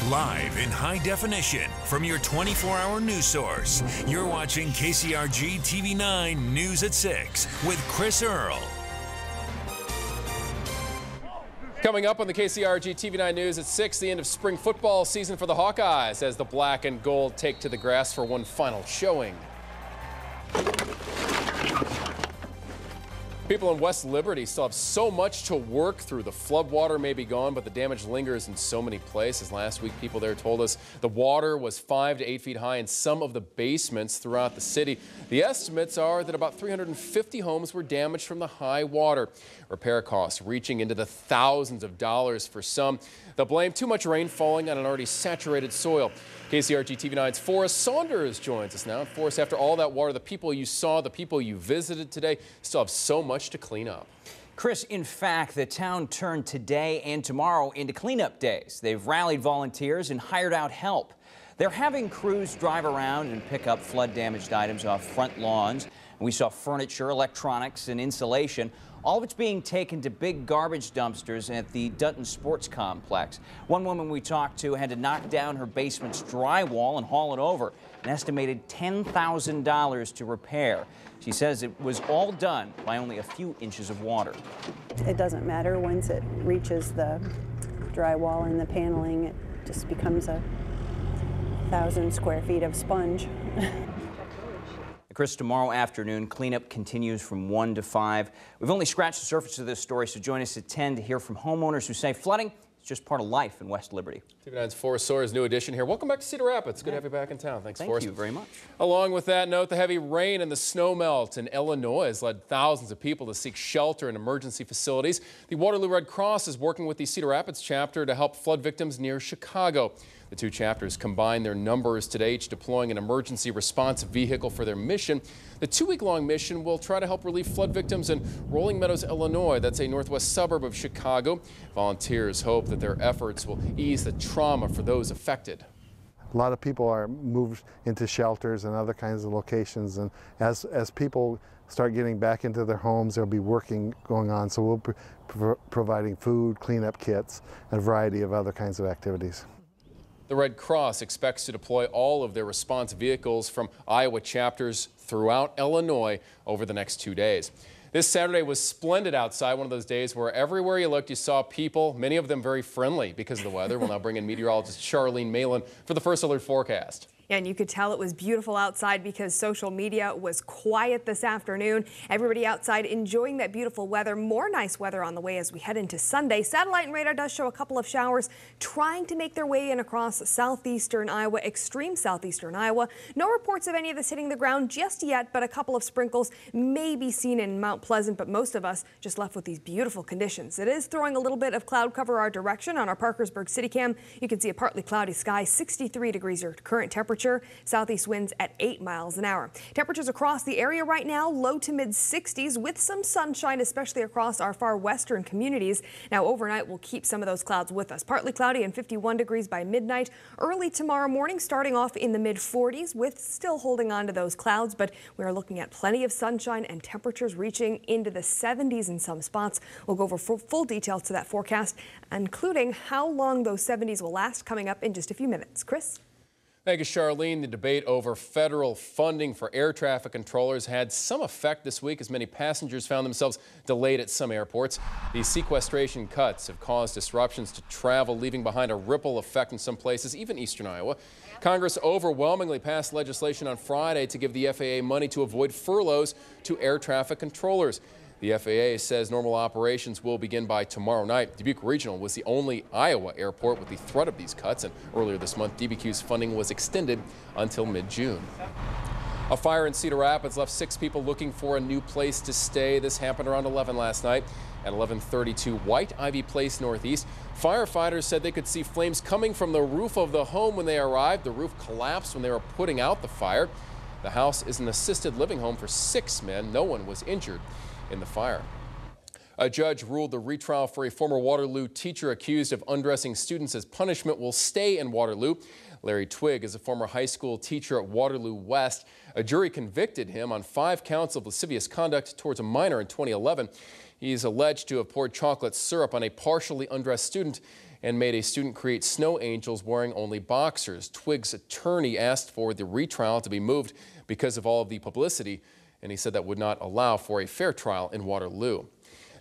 Live in high definition from your 24-hour news source. You're watching KCRG TV9 News at 6 with Chris Earl. Coming up on the KCRG TV9 News at 6, the end of spring football season for the Hawkeyes as the black and gold take to the grass for one final showing. People in West Liberty still have so much to work through. The floodwater may be gone, but the damage lingers in so many places. Last week, people there told us the water was 5 to 8 feet high in some of the basements throughout the city. The estimates are that about 350 homes were damaged from the high water. Repair costs reaching into the thousands of dollars for some. They'll blame too much rain falling on an already saturated soil. KCRG TV9's Forrest Saunders joins us now. Forrest, after all that water, the people you saw, the people you visited today still have so much to clean up. Chris, in fact, the town turned today and tomorrow into cleanup days. They've rallied volunteers and hired out help. They're having crews drive around and pick up flood-damaged items off front lawns. We saw furniture, electronics, and insulation. All of it's being taken to big garbage dumpsters at the Dutton Sports Complex. One woman we talked to had to knock down her basement's drywall and haul it over. An estimated $10,000 to repair. She says it was all done by only a few inches of water. It doesn't matter once it reaches the drywall and the paneling. It just becomes 1,000 square feet of sponge. Chris, tomorrow afternoon, cleanup continues from 1 to 5. We've only scratched the surface of this story, so join us at 10 to hear from homeowners who say flooding is just part of life in West Liberty. TV9's Forrest Saunders, new edition here. Welcome back to Cedar Rapids. Good to have you back in town. Thanks, Forrest. Thank you very much. Along with that note, the heavy rain and the snow melt in Illinois has led thousands of people to seek shelter in emergency facilities. The Waterloo Red Cross is working with the Cedar Rapids chapter to help flood victims near Chicago. The two chapters combined their numbers today, each deploying an emergency response vehicle for their mission. The two-week-long mission will try to help relieve flood victims in Rolling Meadows, Illinois. That's a northwest suburb of Chicago. Volunteers hope that their efforts will ease the trauma for those affected. A lot of people are moved into shelters and other kinds of locations, and as people start getting back into their homes, there'll be working going on. So we'll be providing food, cleanup kits, and a variety of other kinds of activities. The Red Cross expects to deploy all of their response vehicles from Iowa chapters throughout Illinois over the next 2 days. This Saturday was splendid outside, one of those days where everywhere you looked you saw people, many of them very friendly because of the weather. We'll now bring in meteorologist Charlene Malin for the first alert forecast. And you could tell it was beautiful outside because social media was quiet this afternoon. Everybody outside enjoying that beautiful weather. More nice weather on the way as we head into Sunday. Satellite and radar does show a couple of showers trying to make their way in across southeastern Iowa, extreme southeastern Iowa. No reports of any of this hitting the ground just yet, but a couple of sprinkles may be seen in Mount Pleasant, but most of us just left with these beautiful conditions. It is throwing a little bit of cloud cover our direction on our Parkersburg City Cam. You can see a partly cloudy sky, 63 degrees your current temperature. Southeast winds at 8 miles an hour. Temperatures across the area right now, low to mid 60s with some sunshine, especially across our far western communities. Now overnight, we'll keep some of those clouds with us. Partly cloudy and 51 degrees by midnight. Early tomorrow morning, starting off in the mid 40s with still holding on to those clouds, but we are looking at plenty of sunshine and temperatures reaching into the 70s in some spots. We'll go over full details to that forecast, including how long those 70s will last, coming up in just a few minutes. Chris? Thank you, Charlene. The debate over federal funding for air traffic controllers had some effect this week as many passengers found themselves delayed at some airports. These sequestration cuts have caused disruptions to travel, leaving behind a ripple effect in some places, even eastern Iowa. Congress overwhelmingly passed legislation on Friday to give the FAA money to avoid furloughs to air traffic controllers. The FAA says normal operations will begin by tomorrow night. Dubuque Regional was the only Iowa airport with the threat of these cuts, and earlier this month, DBQ's funding was extended until mid-June. A fire in Cedar Rapids left 6 people looking for a new place to stay. This happened around 11 last night at 1132 White Ivy Place Northeast. Firefighters said they could see flames coming from the roof of the home when they arrived. The roof collapsed when they were putting out the fire. The house is an assisted living home for 6 men. No one was injured in the fire. A judge ruled the retrial for a former Waterloo teacher accused of undressing students as punishment will stay in Waterloo. Larry Twigg is a former high school teacher at Waterloo West. A jury convicted him on 5 counts of lascivious conduct towards a minor in 2011. He's alleged to have poured chocolate syrup on a partially undressed student and made a student create snow angels wearing only boxers. Twig's attorney asked for the retrial to be moved because of all of the publicity, and he said that would not allow for a fair trial in Waterloo.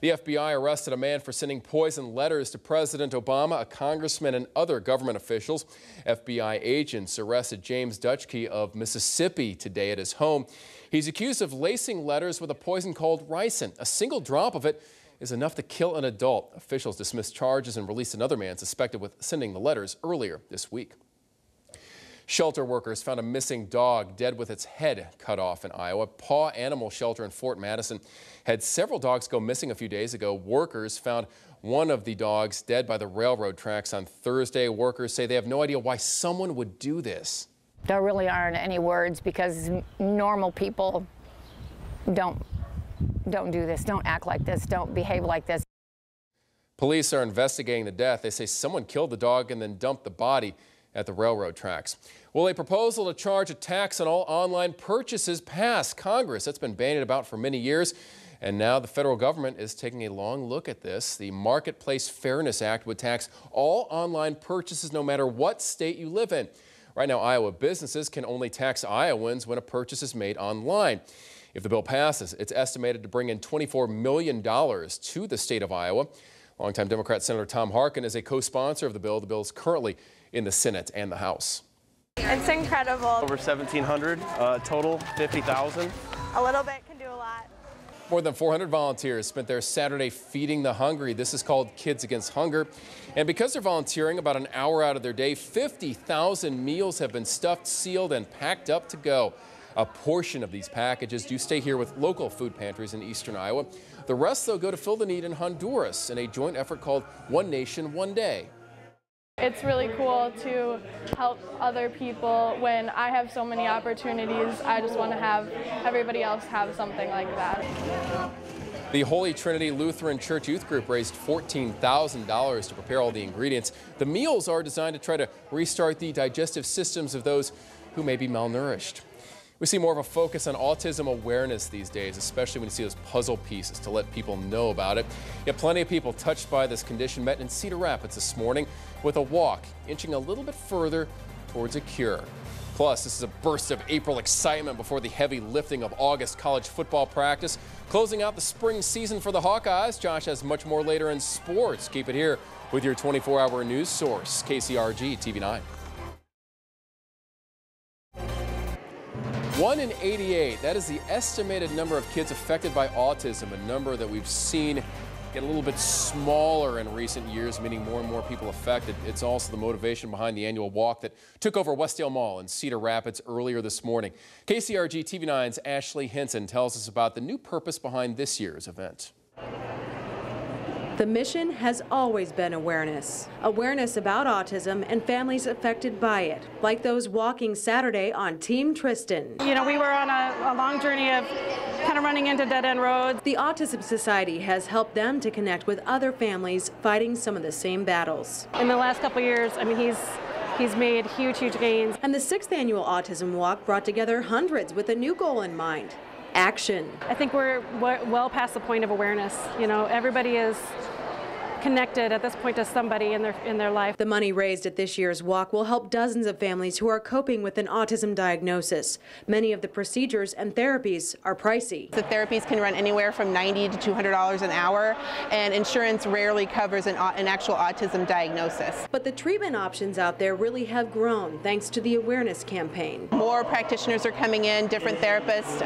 The FBI arrested a man for sending poison letters to President Obama, a congressman, and other government officials. FBI agents arrested James Dutchke of Mississippi today at his home. He's accused of lacing letters with a poison called ricin. A single drop of it is enough to kill an adult. Officials dismissed charges and released another man suspected with sending the letters earlier this week. Shelter workers found a missing dog dead with its head cut off in Iowa. Paw Animal Shelter in Fort Madison had several dogs go missing a few days ago. Workers found one of the dogs dead by the railroad tracks on Thursday. Workers say they have no idea why someone would do this. There really aren't any words because normal people don't do this, don't act like this, don't behave like this. Police are investigating the death. They say someone killed the dog and then dumped the body at the railroad tracks. Will a proposal to charge a tax on all online purchases pass Congress? That's been bandied about for many years, and now the federal government is taking a long look at this. The Marketplace Fairness Act would tax all online purchases no matter what state you live in. Right now, Iowa businesses can only tax Iowans when a purchase is made online. If the bill passes, it's estimated to bring in $24 million to the state of Iowa. Longtime Democrat Senator Tom Harkin is a co-sponsor of the bill. The bill is currently in the Senate and the House. It's incredible. Over 1,700 total, 50,000. A little bit can do a lot. More than 400 volunteers spent their Saturday feeding the hungry. This is called Kids Against Hunger. And because they're volunteering about an hour out of their day, 50,000 meals have been stuffed, sealed, and packed up to go. A portion of these packages do stay here with local food pantries in eastern Iowa. The rest, though, go to fill the need in Honduras in a joint effort called One Nation, One Day. It's really cool to help other people when I have so many opportunities. I just want to have everybody else have something like that. The Holy Trinity Lutheran Church Youth Group raised $14,000 to prepare all the ingredients. The meals are designed to try to restart the digestive systems of those who may be malnourished. We see more of a focus on autism awareness these days, especially when you see those puzzle pieces to let people know about it. Yet plenty of people touched by this condition met in Cedar Rapids this morning with a walk, inching a little bit further towards a cure. Plus, this is a burst of April excitement before the heavy lifting of August college football practice. Closing out the spring season for the Hawkeyes. Josh has much more later in sports. Keep it here with your 24-hour news source, KCRG TV 9. 1 in 88, that is the estimated number of kids affected by autism, a number that we've seen get a little bit smaller in recent years, meaning more and more people affected. It's also the motivation behind the annual walk that took over Westdale Mall in Cedar Rapids earlier this morning. KCRG TV 9's Ashley Hinson tells us about the new purpose behind this year's event. The mission has always been awareness. Awareness about autism and families affected by it, like those walking Saturday on Team Tristan. You know, we were on a long journey of kind of running into dead-end roads. The Autism Society has helped them to connect with other families fighting some of the same battles. In the last couple of years, I mean, he's made huge gains. And the 6th annual Autism Walk brought together hundreds with a new goal in mind: action. I think we're well past the point of awareness. You know, everybody is connected at this point to somebody in their life. The money raised at this year's walk will help dozens of families who are coping with an autism diagnosis. Many of the procedures and therapies are pricey. The therapies can run anywhere from $90 to $200 an hour, and insurance rarely covers an actual autism diagnosis. But the treatment options out there really have grown thanks to the awareness campaign. More practitioners are coming in, different therapists,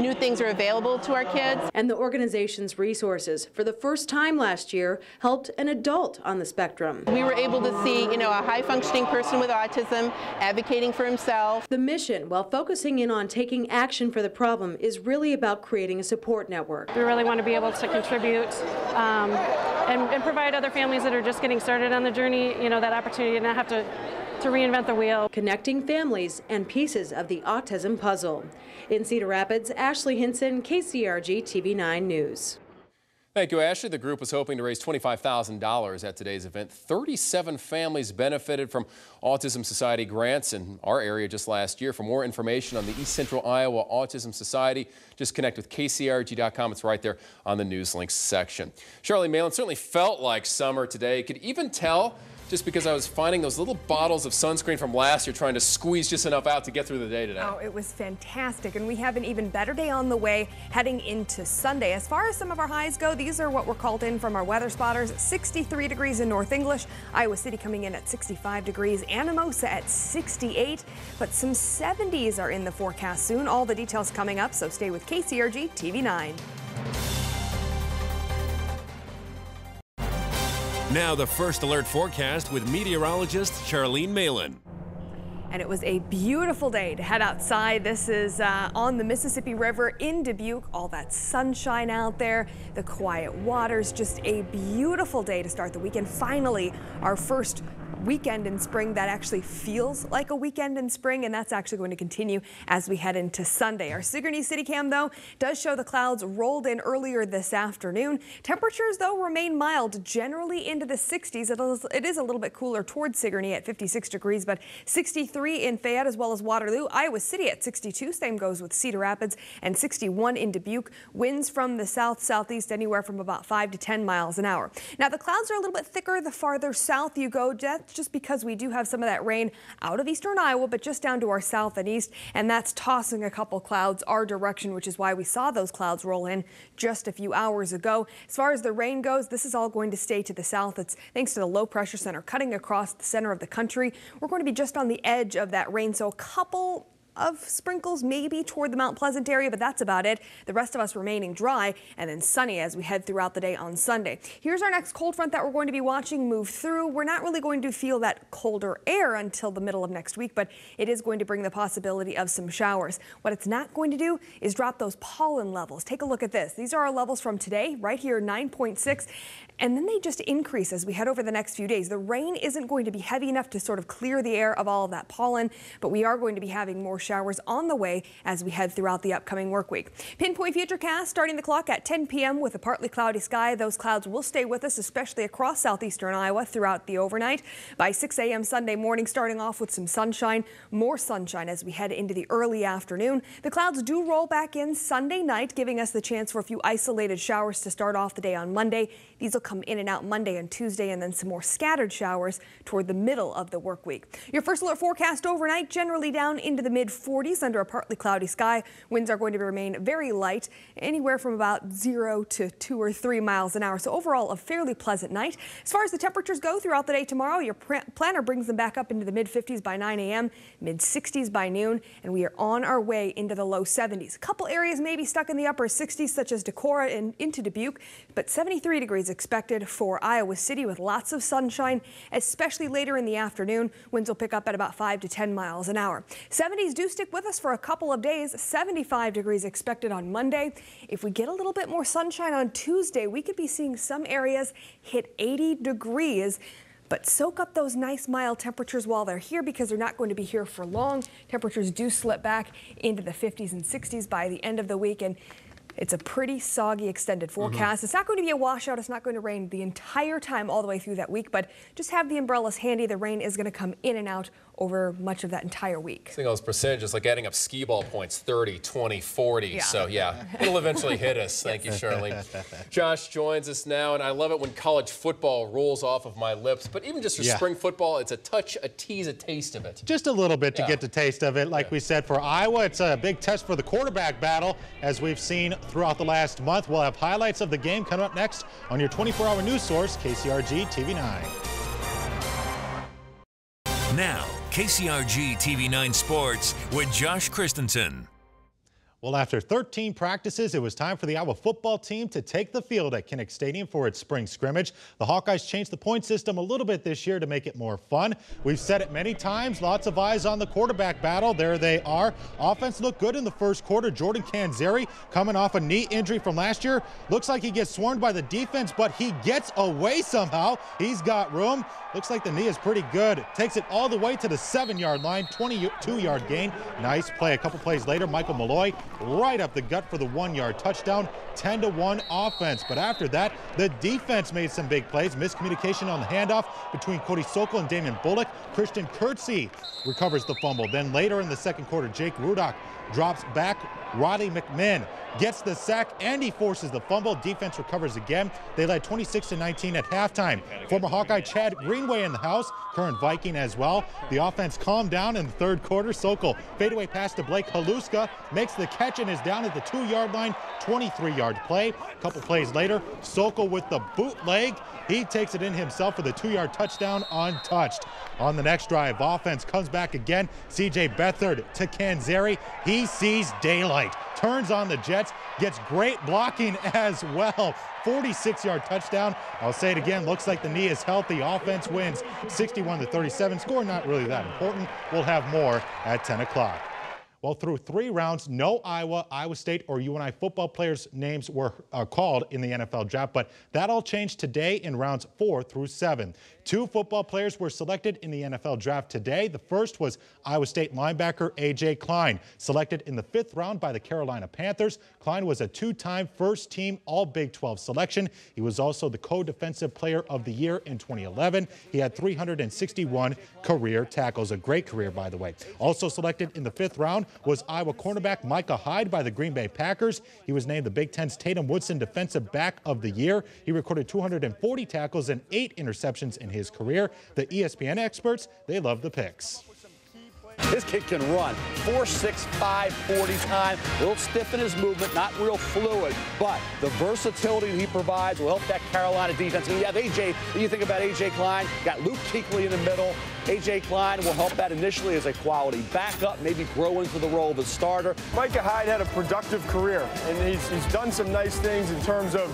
new things are available to our kids. And the organization's resources, for the first time last year, helped an adult on the spectrum. We were able to see, you know, a high-functioning person with autism advocating for himself. The mission, while focusing in on taking action for the problem, is really about creating a support network. We really want to be able to contribute and provide other families that are just getting started on the journey, you know, that opportunity to not have to reinvent the wheel. Connecting families and pieces of the autism puzzle. In Cedar Rapids, Ashley Hinson, KCRG TV 9 News. Thank you, Ashley. The group was hoping to raise $25,000 at today's event. 37 families benefited from Autism Society grants in our area just last year. For more information on the East Central Iowa Autism Society, just connect with kcrg.com. It's right there on the news links section. Charlene Malin, certainly felt like summer today. Could even tell just because I was finding those little bottles of sunscreen from last year, trying to squeeze just enough out to get through the day today. Oh, it was fantastic, and we have an even better day on the way heading into Sunday. As far as some of our highs go, these are what we're called in from our weather spotters. 63 degrees in North English, Iowa City coming in at 65 degrees, Anamosa at 68, but some 70s are in the forecast soon. All the details coming up, so stay with KCRG TV 9. Now the First Alert forecast with meteorologist Charlene Malin. And it was a beautiful day to head outside. This is on the Mississippi River in Dubuque. All that sunshine out there, the quiet waters, just a beautiful day to start the weekend. Finally, our first weekend in spring that actually feels like a weekend in spring, and that's actually going to continue as we head into Sunday. Our Sigourney City Cam, though, does show the clouds rolled in earlier this afternoon. Temperatures, though, remain mild, generally into the 60s. It is a little bit cooler towards Sigourney at 56 degrees, but 63 in Fayette as well as Waterloo. Iowa City at 62. Same goes with Cedar Rapids, and 61 in Dubuque. Winds from the south-southeast anywhere from about 5 to 10 miles an hour. Now, the clouds are a little bit thicker the farther south you go. That's just because we do have some of that rain out of eastern Iowa, but just down to our south and east, and that's tossing a couple clouds our direction, which is why we saw those clouds roll in just a few hours ago. As far as the rain goes, this is all going to stay to the south. It's thanks to the low pressure center cutting across the center of the country. We're going to be just on the edge of that rain, so a couple of sprinkles maybe toward the Mount Pleasant area, but that's about it. The rest of us remaining dry and then sunny as we head throughout the day on Sunday. Here's our next cold front that we're going to be watching move through. We're not really going to feel that colder air until the middle of next week, but it is going to bring the possibility of some showers. What it's not going to do is drop those pollen levels. Take a look at this. These are our levels from today, right here, 9.6. And then they just increase as we head over the next few days. The rain isn't going to be heavy enough to sort of clear the air of all of that pollen, but we are going to be having more showers on the way as we head throughout the upcoming work week. Pinpoint Futurecast starting the clock at 10 p.m. with a partly cloudy sky. Those clouds will stay with us, especially across southeastern Iowa throughout the overnight. By 6 a.m. Sunday morning, starting off with some sunshine, more sunshine as we head into the early afternoon. The clouds do roll back in Sunday night, giving us the chance for a few isolated showers to start off the day on Monday. These will come in and out Monday and Tuesday, and then some more scattered showers toward the middle of the work week. Your First Alert forecast overnight, generally down into the mid-40s under a partly cloudy sky. Winds are going to remain very light, anywhere from about 0 to 2 or 3 miles an hour. So overall, a fairly pleasant night. As far as the temperatures go throughout the day tomorrow, your planner brings them back up into the mid-50s by 9 a.m., mid-60s by noon, and we are on our way into the low 70s. A couple areas may be stuck in the upper 60s, such as Decorah and into Dubuque, but 73 degrees expected for Iowa City with lots of sunshine, especially later in the afternoon. Winds will pick up at about 5 to 10 miles an hour. 70s do stick with us for a couple of days. 75 degrees expected on Monday. If we get a little bit more sunshine on Tuesday, we could be seeing some areas hit 80 degrees. But soak up those nice mild temperatures while they're here, because they're not going to be here for long. Temperatures do slip back into the 50s and 60s by the end of the week, and it's a pretty soggy extended forecast. It's not going to be a washout. It's not going to rain the entire time all the way through that week, but just have the umbrellas handy. The rain is going to come in and out over much of that entire week. Seeing all those percentages, like adding up skee ball points, 30, 20, 40. Yeah. So yeah, it'll eventually hit us. Thank you, Charlene. Josh joins us now, and I love it when college football rolls off of my lips. But even just for spring football, it's a touch, a tease, a taste of it. Just a little bit to get the taste of it. Like we said, for Iowa, it's a big test for the quarterback battle, as we've seen throughout the last month. We'll have highlights of the game coming up next on your 24-hour news source, KCRG TV 9. Now, KCRG TV 9 Sports with Josh Christensen. Well, after 13 practices, it was time for the Iowa football team to take the field at Kcrg Stadium for its spring scrimmage. The Hawkeyes changed the point system a little bit this year to make it more fun. We've said it many times, lots of eyes on the quarterback battle. There they are. Offense looked good in the first quarter. Jordan Kcrg, coming off a knee injury from last year. Looks like he gets swarmed by the defense, but he gets away somehow. He's got room. Looks like the knee is pretty good. Takes it all the way to the 7-yard line, 22-yard gain. Nice play. A couple plays later, Michael Malloy right up the gut for the 1-yard touchdown, 10-1 offense. But after that, the defense made some big plays. Miscommunication on the handoff between Cody Sokol and Damian Bullock. Kcrg recovers the fumble. Then later in the second quarter, Jake Rudock drops back. Roddy McMahon gets the sack and he forces the fumble. Defense recovers again. They led 26-19 at halftime. Former Hawkeye Chad Greenway in the house, current Viking as well. The offense calmed down in the third quarter. Sokol fadeaway pass to Blake Haluska, makes the catch and is down at the 2-yard line. 23-yard play. A couple plays later, Sokol with the bootleg. He takes it in himself for the 2-yard touchdown untouched. On the next drive, offense comes back again. CJ Beathard to Kcrg. He sees daylight, turns on the Jets, gets great blocking as well. 46-yard touchdown. I'll say it again, looks like the knee is healthy. Offense wins 61-37. Score not really that important. We'll have more at 10 o'clock. Well, through 3 rounds, no Iowa State, or UNI football players' names were called in the NFL draft, but that all changed today in rounds 4 through 7. 2 football players were selected in the NFL draft today. The first was Iowa State linebacker A.J. Klein, selected in the 5th round by the Carolina Panthers. Klein was a 2-time first-team All-Big 12 selection. He was also the co-defensive player of the year in 2011. He had 361 career tackles, a great career, by the way. Also selected in the 5th round was Iowa cornerback Micah Hyde by the Green Bay Packers. He was named the Big Ten's Tatum Woodson Defensive Back of the Year. He recorded 240 tackles and 8 interceptions in his career. The ESPN experts, they love the picks. This kid can run. 4.65 40 time. A little stiff in his movement, not real fluid, but the versatility he provides will help that Carolina defense. And you have A.J., you think about A.J. Klein, got Luke Kuechly in the middle. A.J. Klein will help that initially as a quality backup, maybe grow into the role of a starter. Micah Hyde had a productive career, and he's done some nice things in terms of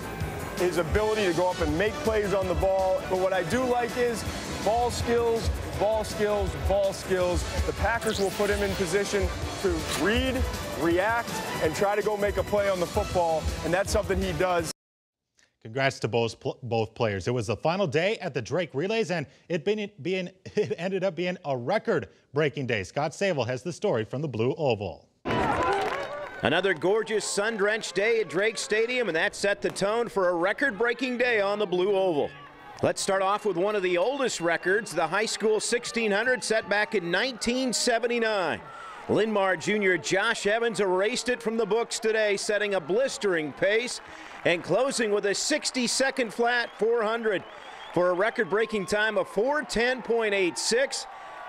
his ability to go up and make plays on the ball. But what I do like is ball skills, ball skills, ball skills. The Packers will put him in position to read, react, and try to go make a play on the football, and that's something he does. Congrats to both players. It was the final day at the Drake Relays, and it ended up being a record-breaking day. Scott Sable has the story from the Blue Oval. Another gorgeous sun-drenched day at Drake Stadium, and that set the tone for a record-breaking day on the Blue Oval. Let's start off with one of the oldest records, the high school 1600 set back in 1979. Linmar junior Josh Evans erased it from the books today, setting a blistering pace and closing with a 60-second flat 400 for a record-breaking time of 4:10.86.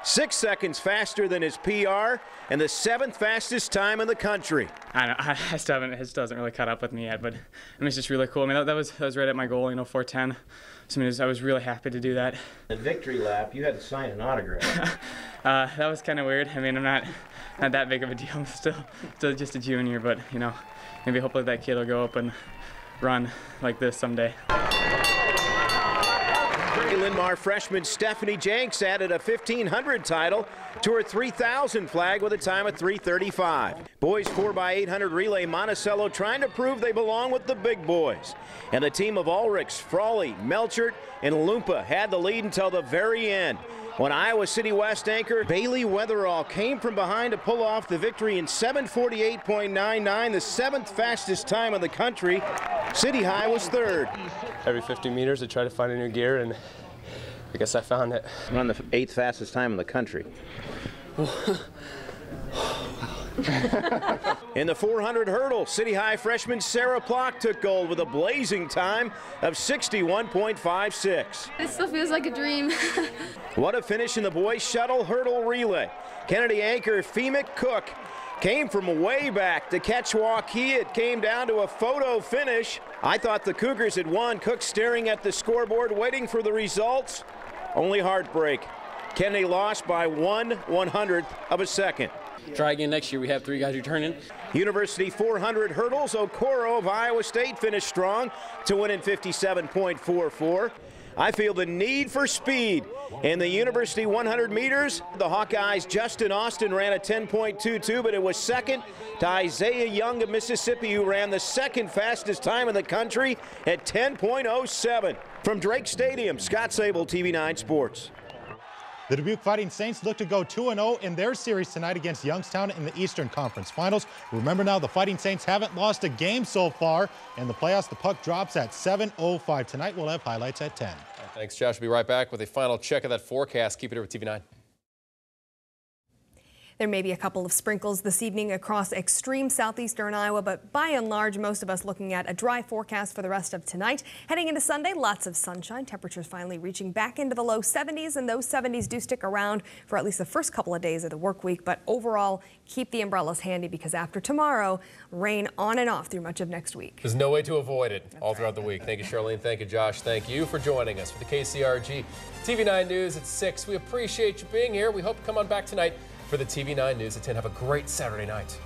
6 seconds faster than his PR and the 7th fastest time in the country. I know, I still haven't, it still hasn't really caught up with me yet, but I mean, it's just really cool. I mean, that was right at my goal, 4:10. So I mean, I was really happy to do that. The victory lap, you had to sign an autograph. That was kind of weird. I mean, I'm not that big of a deal. I'm still just a junior, but maybe hopefully that kid will go up and run like this someday. Linmar freshman Stephanie Jenks added a 1500 title to her 3000 flag with a time of 3:35. Boys 4x800 relay Monticello trying to prove they belong with the big boys. And the team of Ulrichs, Frawley, Melchert, and Lumpa had the lead until the very end, when Iowa City West anchor Bailey Weatherall came from behind to pull off the victory in 7:48.99, the 7th fastest time in the country. City High was 3rd. Every 50 meters I try to find a new gear, and I guess I found it. I'm on the 8th fastest time in the country. In the 400 hurdle, City High freshman Sarah Plock took gold with a blazing time of 61.56. It still feels like a dream. What a finish in the boys shuttle hurdle relay. Kennedy anchor Feemic Cook came from way back to catch Waukee. It came down to a photo finish. I thought the Cougars had won. Cook staring at the scoreboard, waiting for the results. Only heartbreak. Kennedy lost by 1/100th of a second. Try again next year. We have 3 guys returning. University 400 hurdles. Okoro of Iowa State finished strong to win in 57.44. I feel the need for speed. In the University 100 meters, the Hawkeyes' Justin Austin ran a 10.22, but it was second to Isaiah Young of Mississippi, who ran the 2nd fastest time in the country at 10.07. From Drake Stadium, Scott Sable, TV9 Sports. The Dubuque Fighting Saints look to go 2-0 in their series tonight against Youngstown in the Eastern Conference Finals. Remember now, the Fighting Saints haven't lost a game so far. In the playoffs, the puck drops at 7:05 tonight. We'll have highlights at 10. Thanks, Josh. We'll be right back with a final check of that forecast. Keep it here with TV9. There may be a couple of sprinkles this evening across extreme southeastern Iowa, but by and large, most of us looking at a dry forecast for the rest of tonight. Heading into Sunday, lots of sunshine. Temperatures finally reaching back into the low 70s, and those 70s do stick around for at least the first couple of days of the work week. But overall, keep the umbrellas handy because after tomorrow, rain on and off through much of next week. There's no way to avoid it all throughout the week. Thank you, Charlene. Thank you, Josh. Thank you for joining us for the KCRG TV9 News at 6. We appreciate you being here. We hope you come on back tonight for the TV9 News at 10. Have a great Saturday night.